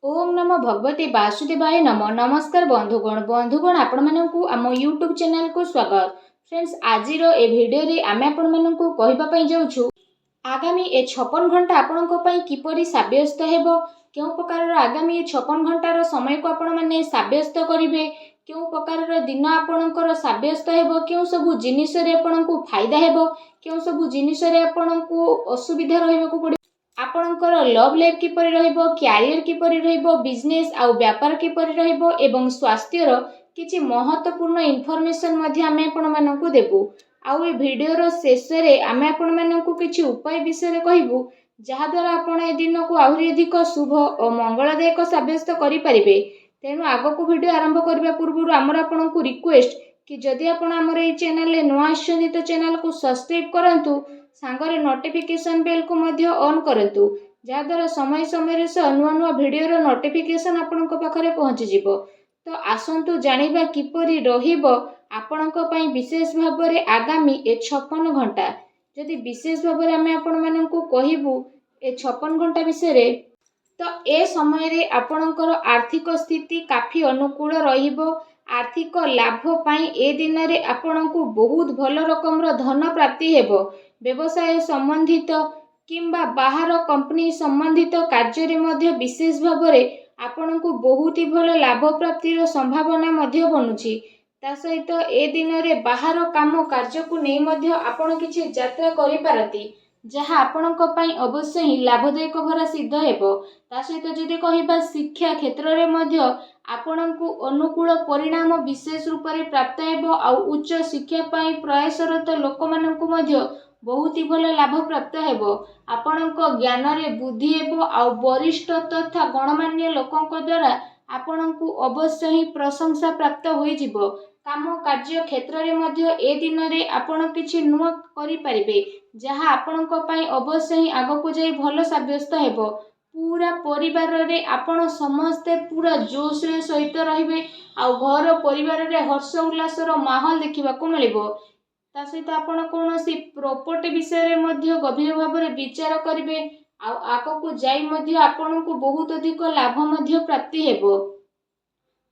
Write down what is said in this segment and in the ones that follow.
ओम नमो भगवते वासुदेवाय नमो। नमस्कार बंधुगण आपण मानकु आम यूट्यूब चैनल को स्वागत। फ्रेंड्स आज ए भिडियो रे आमे आपण मानकु कहिबा पई जाउछु आगामी ए 56 घंटा आपण को पई किपरि साब्यस्त हेबो, केउ प्रकार आगामी 56 घंटार समय को आपण माने साब्यस्त करिवे, केउ प्रकार दिन आपणकर साब्यस्त हेबो, केउ सब जिनिस रे आपणकु फायदा हेबो, केउ सब जिनिस रे आपणकु असुविधा रहइबो पड़े, आपणकर लव लाइफ किपरि रहइबो, कैरियर किपरि रहइबो, बिजनेस आउ व्यापार किपरि रहइबो एवं स्वास्थ्यर किछि महत्वपूर्ण इन्फॉर्मेशन मध्ये आमे आपण मानकु देबु। आउ ए वीडियो रो शेष रे आमे आपण मानकु किछि उपाय विषय कहबू जहा द्वारा आपण ए दिन को आहुरी अधिक शुभ और मंगलदायक साब्यस्त करि परिबे। तेनु आगो को वीडियो आरंभ करबा पूर्व आमर आपनकु रिक्वेस्ट कि जदि आपण आमर ए चैनल ले नुआ आछन तो चैनल को सब्सक्राइब करंतु, सांगरे नोटिफिकेशन बेल को मध्य ऑन करंतु, जहा द्वारा समय समय रे नुआ नुआ वीडियो रो नोटिफिकेशन आपनक पाखरे पहुंची जिवो। तो आसंतु जानिबा किपरि रहिबो आपनक पई विशेष भाबरे आगामी ए 56 घंटा। जदि विशेष भाबरे आमे आपण मानकु कहिबू ए 56 घंटा विषय रे, तो ए समय रे आपणकर आर्थिक स्थिति काफी अनुकूल रहिबो। आर्थिक लाभ पाई ए दिन रे आपणकु बहुत भल रकम धन प्राप्ति हेबो। व्यवसाय संबंधित किंबा बाहर कंपनी संबंधित कार्य रे मध्य विशेष भाबरे आपणकु बहुत ही भल लाभ प्राप्ति रो संभावना मध्य बनुची। ता सहित ए दिन रे बाहर काम कार्य को नै मध्य आपण किछि यात्रा करि पारती, जहा आपणक पई अवश्य ही लाभदायक भरा सिद्ध हेबो। ता सहित जदि कहिबा शिक्षा क्षेत्र रे मध्य आपणकु अनुकूल परिणाम विशेष रूप रे प्राप्त हेबो। आउ उच्च शिक्षा पई प्रयासरत लोक मानकु मध्य बहुत ही भल लाभ प्राप्त हेबो। आपणक ज्ञान रे बुद्धि हेबो। आउ वरिष्ठ तथा गणमान्य लोकंक द्वारा आपणकु अवश्य ही प्रशंसा प्राप्त होई जिवो। काम कार्य क्षेत्र रे मध्य ए दिन रे आपण किछि नुआ करि परिबे, जहा आपणक पई अवश्य ही आगकु जाई भल साब्यस्त हेबो। पूरा परिवार रे आपण समस्ते पूरा जोश रे सहित रहिबे। आउ घर परिवार रे हर्ष उल्लास रो माहौल देखिबा को मिलिबो। ता सहित आपण कोनोसी प्रॉपर्टी विषय रे मध्य गभीर भाव रे विचार करिवे। आउ आगकु जाई मध्य आपणकु बहुत अधिक लाभ मध्य प्राप्ति हेबो।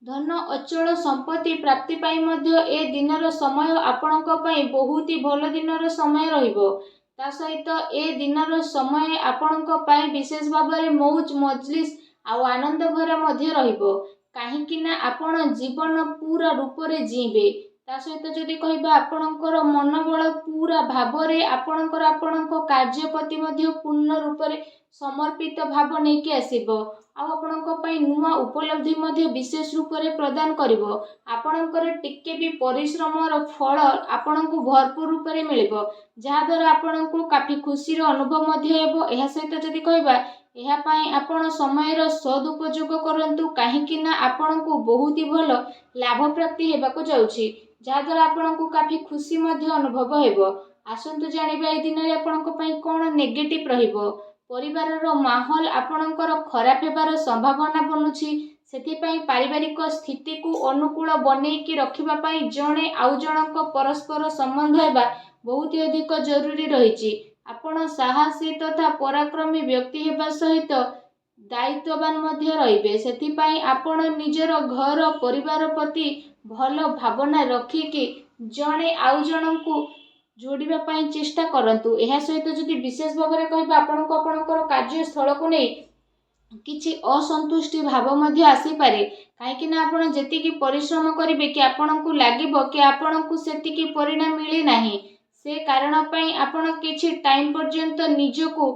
धन अचल संपत्ति प्राप्ति पाई मध्य ए दिनर समय आपणक पई बहुत ही भल दिनर समय रहिबो। ता सहित ए दिनर समय आपणक पई विशेष भाव रे मौज मजलिस आउ आनंद भरा मध्य रहिबो, काहे कि ना आपण जीवन पूरा रूप रे जीबे। ता सहित जदि कहिबा आपणकर मनोबल पूरा भाव रे आपणक कार्य प्रति मध्य पूर्ण रूप रे समर्पित भाव नै कि आसीबो। आ आपणक पई नुआ उपलब्धि मध्य विशेष रूप रे प्रदान करिवो। आपणकर टिके भी परिश्रम रो फल आपणकु भरपूर रूप रे मिलिबो, जहा द्वारा आपणकु काफी खुशी रो अनुभव मध्य हेबो। एहा सहित जदि कहिबा एहा पई आपण समय रो सदुपयोग करंतु, काहे कि ना आपणकु बहुत ही भल लाभ प्राप्ति हेबाको जाउछि, जहा द्वारा आपणकु काफी खुशी मध्य अनुभव हेबो। आसंतु जानिबा ए दिन रे आपणक पई कोन नेगेटिव रहिबो। परिवार रो माहौल आपणकर खराब हेबार संभावना बनुछि, सेति पई पारिवारिक स्थिति को अनुकूल बनै कि रखिबा पई जणे आउ जनक परस्पर संबंध हेबा बहुत ही अधिक जरूरी रहिछि। आपण साहसी तथा पराक्रमी व्यक्ति हेबा सहित दायित्ववान मध्य रहिबे। सेति पई आपण निजर घर परिवार प्रति भल भावना रखि कि जणे आउ जनकु जोड़िबा पई चेष्टा करंतु। एहा सहित जदि विशेष भाव रे कहिबा आपणकर कार्यस्थल को नै किछि असंतुष्टि भाव मध्य आसी पारे, काहे कि ना आपण जेतिकी परिश्रम करिवे कि आपणकु लागिबो कि आपणकु सेतिकी परिणाम मिली नाही। से कारण पई आपण किछि टाइम पर्यंत निजको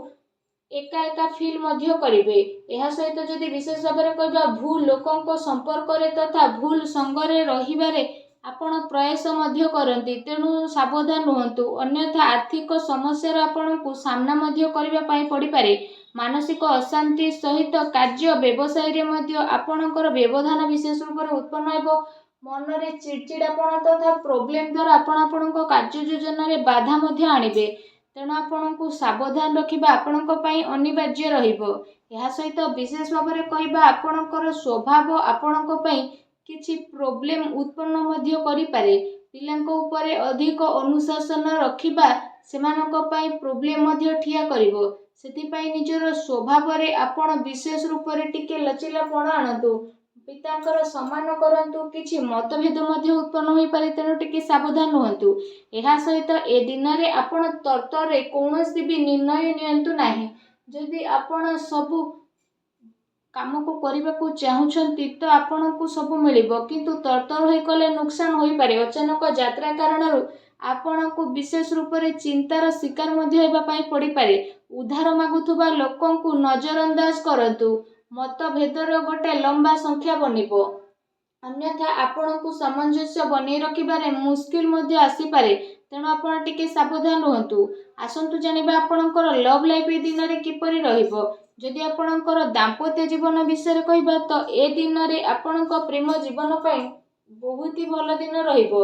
एका एका फील मध्य करिवे। एहा सहित जदि विशेष भाव रे कहिबा भूल लोकंक संपर्क रे तथा भूल संग रे रहिबारे आपण प्रयास मध्य करंती, तेणु सावधान रुहंतु, अन्यथा आर्थिक समस्या आपणकु सामना मध्य करिबा पई पड़ी पारे। मानसिक अशांति सहित कार्य व्यवसाय रे मध्य आपणकर व्यवधान विशेष रूप रे उत्पन्न हेबो। मन रे चिड़चिड़ापन तथा प्रॉब्लम द्वारा आपणक कार्य योजना रे बाधा मध्य आनिबे, तेणु आपणकु सावधान रखिबा आपणक पई अनिवार्य रहिबो। एहा सहित विशेष भाव रे कहिबा आपणकर स्वभाव आपणक पई किछि प्रॉब्लम उत्पन्न मध्य करि पारे। पिलांक उपरे अधिक अनुशासन रखिबा सेमानक पई प्रॉब्लम मध्य ठिया करिवो। ସେଥିପାଇଁ ନିଜର ସ୍ୱଭାବରେ ଆପଣ ବିଶେଷ ରୂପରେ ଟିକେ ଲଚିଲାପଣ ଆଣନ୍ତୁ। ପିତାଙ୍କର ସମ୍ମାନ କରନ୍ତୁ। କିଛି ମତଭେଦ ମଧ୍ୟ ଉତ୍ପନ୍ନ ହୋଇପାରେ, ତେଣୁ ଟିକେ ସାବଧାନ ରୁହନ୍ତୁ। ଏହା ସହିତ ଏ ଦିନରେ ଆପଣ ତରତରରେ କୌଣସି ବି ନିର୍ଣ୍ଣୟ ନିଅନ୍ତୁ ନାହିଁ। ଯଦି ଆପଣ ସବୁ କାମକୁ କରିବାକୁ ଚାହୁଁଛନ୍ତି ତ ଆପଣଙ୍କୁ ସବୁ ମିଳିବ, କିନ୍ତୁ ତରତର ହୋଇ କଲେ ନୁକସାନ ହୋଇପାରେ। ଅଚାନକ ଯାତ୍ରା କାରଣରୁ ଆପଣଙ୍କୁ ବିଶେଷ ରୂପରେ ଚିନ୍ତାର ଶିକାର ମଧ୍ୟ ହେବା ପାଇଁ ପଡ଼ିପାରେ। ଉଦ୍ଧାର ମାଗୁଥିବା ଲୋକଙ୍କୁ ନଜରଅନ୍ଦାଜ କରନ୍ତୁ। ମତଭେଦର ଗୋଟେ ଲମ୍ବା ସଂଖ୍ୟା ବନିବ, ଅନ୍ୟଥା ଆପଣଙ୍କୁ ସାମଞ୍ଜସ୍ୟ ବନେଇ ରଖିବାରେ ମୁସ୍କିଲ ମଧ୍ୟ ଆସିପାରେ, ତେଣୁ ଆପଣ ଟିକେ ସାବଧାନ ରୁହନ୍ତୁ। ଆସନ୍ତୁ ଜାଣିବା ଆପଣଙ୍କର ଲଭ୍ ଲାଇଫ୍ ଏ ଦିନରେ କିପରି ରହିବ। ଯଦି ଆପଣଙ୍କର ଦାମ୍ପତ୍ୟ ଜୀବନ ବିଷୟରେ କହିବା ତ ଏ ଦିନରେ ଆପଣଙ୍କ ପ୍ରେମ ଜୀବନ ପାଇଁ ବହୁତ ହି ଭଲ ଦିନ ରହିବ।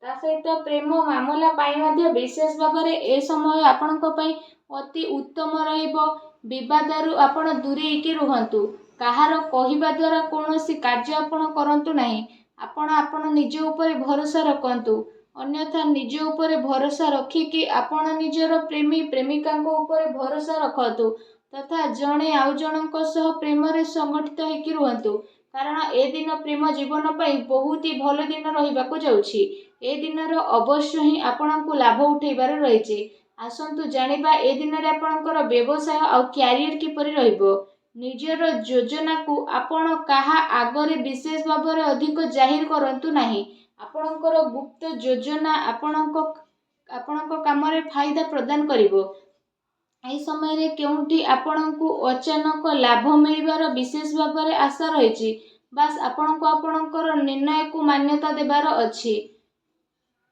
ତା ସହିତ ପ୍ରେମ ମାମଲା ପାଇଁ ମଧ୍ୟ ବିଶେଷ ଭାବରେ ଏ ସମୟ ଆପଣଙ୍କ ପାଇଁ ଅତି ଉତ୍ତମ ରହିବ। ବିବାଦରୁ ଆପଣ ଦୂରେଇକି ରୁହନ୍ତୁ। କାହାର କହିବା ଦ୍ୱାରା କୌଣସି କାର୍ଯ୍ୟ ଆପଣ କରନ୍ତୁ ନାହିଁ। ଆପଣ ନିଜ ଉପରେ ଭରସା ରଖନ୍ତୁ, ଅନ୍ୟଥା ନିଜ ଉପରେ ଭରସା ରଖିକି ଆପଣ ନିଜର ପ୍ରେମୀ ପ୍ରେମିକାଙ୍କ ଉପରେ ଭରସା ରଖନ୍ତୁ ତଥା ଜଣେ ଆଉ ଜଣଙ୍କ ସହ ପ୍ରେମରେ ସଂଗଠିତ ହେଇକି ରୁହନ୍ତୁ, କାରଣ ଏ ଦିନ ପ୍ରେମ ଜୀବନ ପାଇଁ ବହୁତ ହି ଭଲ ଦିନ ରହିବାକୁ ଯାଉଛି। ଏ ଦିନର ଅବଶ୍ୟ ହିଁ ଆପଣଙ୍କୁ ଲାଭ ଉଠେଇବାର ରହିଛି। ଆସନ୍ତୁ ଜାଣିବା ଏ ଦିନରେ ଆପଣଙ୍କର ବ୍ୟବସାୟ ଆଉ କ୍ୟାରିୟର କିପରି ରହିବ। ନିଜର ଯୋଜନାକୁ ଆପଣ କାହା ଆଗରେ ବିଶେଷ ଭାବରେ ଅଧିକ ଜାହିର କରନ୍ତୁ ନାହିଁ। ଆପଣଙ୍କର ଗୁପ୍ତ ଯୋଜନା ଆପଣଙ୍କ କାମରେ ଫାଇଦା ପ୍ରଦାନ କରିବ। ଏହି ସମୟରେ କେଉଁଠି ଆପଣଙ୍କୁ ଅଚାନକ ଲାଭ ମିଳିବାର ବିଶେଷ ଭାବରେ ଆଶା ରହିଛି। ବାସ୍ ଆପଣଙ୍କୁ ଆପଣଙ୍କର ନିର୍ଣ୍ଣୟକୁ ମାନ୍ୟତା ଦେବାର ଅଛି,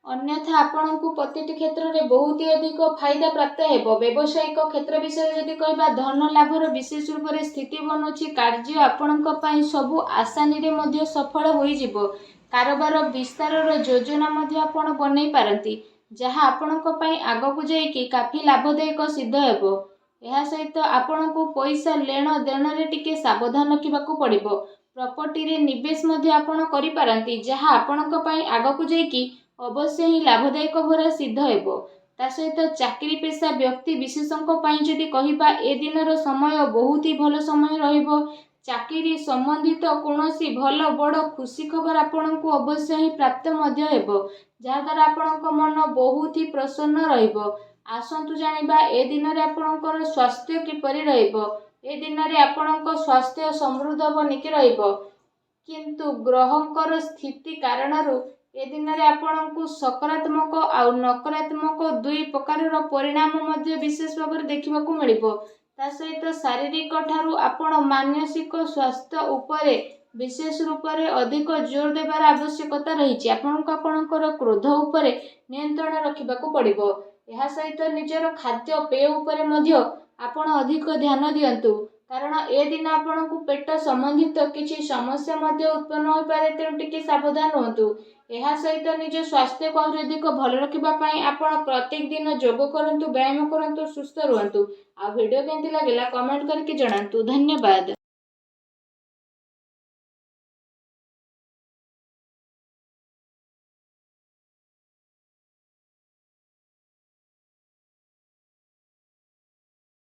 ଅନ୍ୟଥା ଆପଣଙ୍କୁ ପ୍ରତିଟି କ୍ଷେତ୍ରରେ ବହୁତ ଅଧିକ ଫାଇଦା ପ୍ରାପ୍ତ ହେବ। ବ୍ୟବସାୟିକ କ୍ଷେତ୍ର ବିଷୟରେ ଯଦି କହିବା, ଧନ ଲାଭର ବିଶେଷ ରୂପରେ ସ୍ଥିତି ବନୁଛି। କାର୍ଯ୍ୟ ଆପଣଙ୍କ ପାଇଁ ସବୁ ଆସାନୀରେ ମଧ୍ୟ ସଫଳ ହୋଇଯିବ। କାରବାର ବିସ୍ତାରର ଯୋଜନା ମଧ୍ୟ ଆପଣ ବନେଇ ପାରନ୍ତି, ଯାହା ଆପଣଙ୍କ ପାଇଁ ଆଗକୁ ଯାଇକି କାଫି ଲାଭଦାୟକ ସିଦ୍ଧ ହେବ। ଏହା ସହିତ ଆପଣଙ୍କୁ ପଇସା ନେଣ ଦେଣରେ ଟିକେ ସାବଧାନ ରଖିବାକୁ ପଡ଼ିବ। ପ୍ରପର୍ଟିରେ ନିବେଶ ମଧ୍ୟ ଆପଣ କରିପାରନ୍ତି, ଯାହା ଆପଣଙ୍କ ପାଇଁ ଆଗକୁ ଯାଇକି ଅବଶ୍ୟ ହିଁ ଲାଭଦାୟକ ଭରା ସିଦ୍ଧ ହେବ। ତା ସହିତ ଚାକିରି ପେଶା ବ୍ୟକ୍ତି ବିଶେଷଙ୍କ ପାଇଁ ଯଦି କହିବା, ଏ ଦିନର ସମୟ ବହୁତ ହି ଭଲ ସମୟ ରହିବ। ଚାକିରି ସମ୍ବନ୍ଧିତ କୌଣସି ଭଲ ବଡ଼ ଖୁସି ଖବର ଆପଣଙ୍କୁ ଅବଶ୍ୟ ହିଁ ପ୍ରାପ୍ତ ମଧ୍ୟ ହେବ, ଯାହାଦ୍ୱାରା ଆପଣଙ୍କ ମନ ବହୁତ ହି ପ୍ରସନ୍ନ ରହିବ। ଆସନ୍ତୁ ଜାଣିବା ଏ ଦିନରେ ଆପଣଙ୍କର ସ୍ୱାସ୍ଥ୍ୟ କିପରି ରହିବ। ଏ ଦିନରେ ଆପଣଙ୍କ ସ୍ୱାସ୍ଥ୍ୟ ସମୃଦ୍ଧ ବନିକି ରହିବ, କିନ୍ତୁ ଗ୍ରହଙ୍କର ସ୍ଥିତି କାରଣରୁ ଏ ଦିନରେ ଆପଣଙ୍କୁ ସକାରାତ୍ମକ ଆଉ ନକାରାତ୍ମକ ଦୁଇ ପ୍ରକାରର ପରିଣାମ ମଧ୍ୟ ବିଶେଷ ଭାବରେ ଦେଖିବାକୁ ମିଳିବ। ତା ସହିତ ଶାରୀରିକ ଠାରୁ ଆପଣ ମାନସିକ ସ୍ୱାସ୍ଥ୍ୟ ଉପରେ ବିଶେଷ ରୂପରେ ଅଧିକ ଜୋର ଦେବାର ଆବଶ୍ୟକତା ରହିଛି। ଆପଣଙ୍କୁ ଆପଣଙ୍କର କ୍ରୋଧ ଉପରେ ନିୟନ୍ତ୍ରଣ ରଖିବାକୁ ପଡ଼ିବ। ଏହା ସହିତ ନିଜର ଖାଦ୍ୟପେୟ ଉପରେ ମଧ୍ୟ ଆପଣ ଅଧିକ ଧ୍ୟାନ ଦିଅନ୍ତୁ, କାରଣ ଏ ଦିନ ଆପଣଙ୍କୁ ପେଟ ସମ୍ବନ୍ଧିତ କିଛି ସମସ୍ୟା ମଧ୍ୟ ଉତ୍ପନ୍ନ ହୋଇପାରେ, ତେଣୁ ଟିକେ ସାବଧାନ ରୁହନ୍ତୁ। ଏହା ସହିତ ନିଜ ସ୍ୱାସ୍ଥ୍ୟକୁ ଆହୁରି ଅଧିକ ଭଲ ରଖିବା ପାଇଁ ଆପଣ ପ୍ରତ୍ୟେକ ଦିନ ଯୋଗ କରନ୍ତୁ, ବ୍ୟାୟାମ କରନ୍ତୁ, ସୁସ୍ଥ ରୁହନ୍ତୁ। ଆଉ ଭିଡ଼ିଓ କେମିତି ଲାଗିଲା କମେଣ୍ଟ କରିକି ଜଣାନ୍ତୁ। ଧନ୍ୟବାଦ।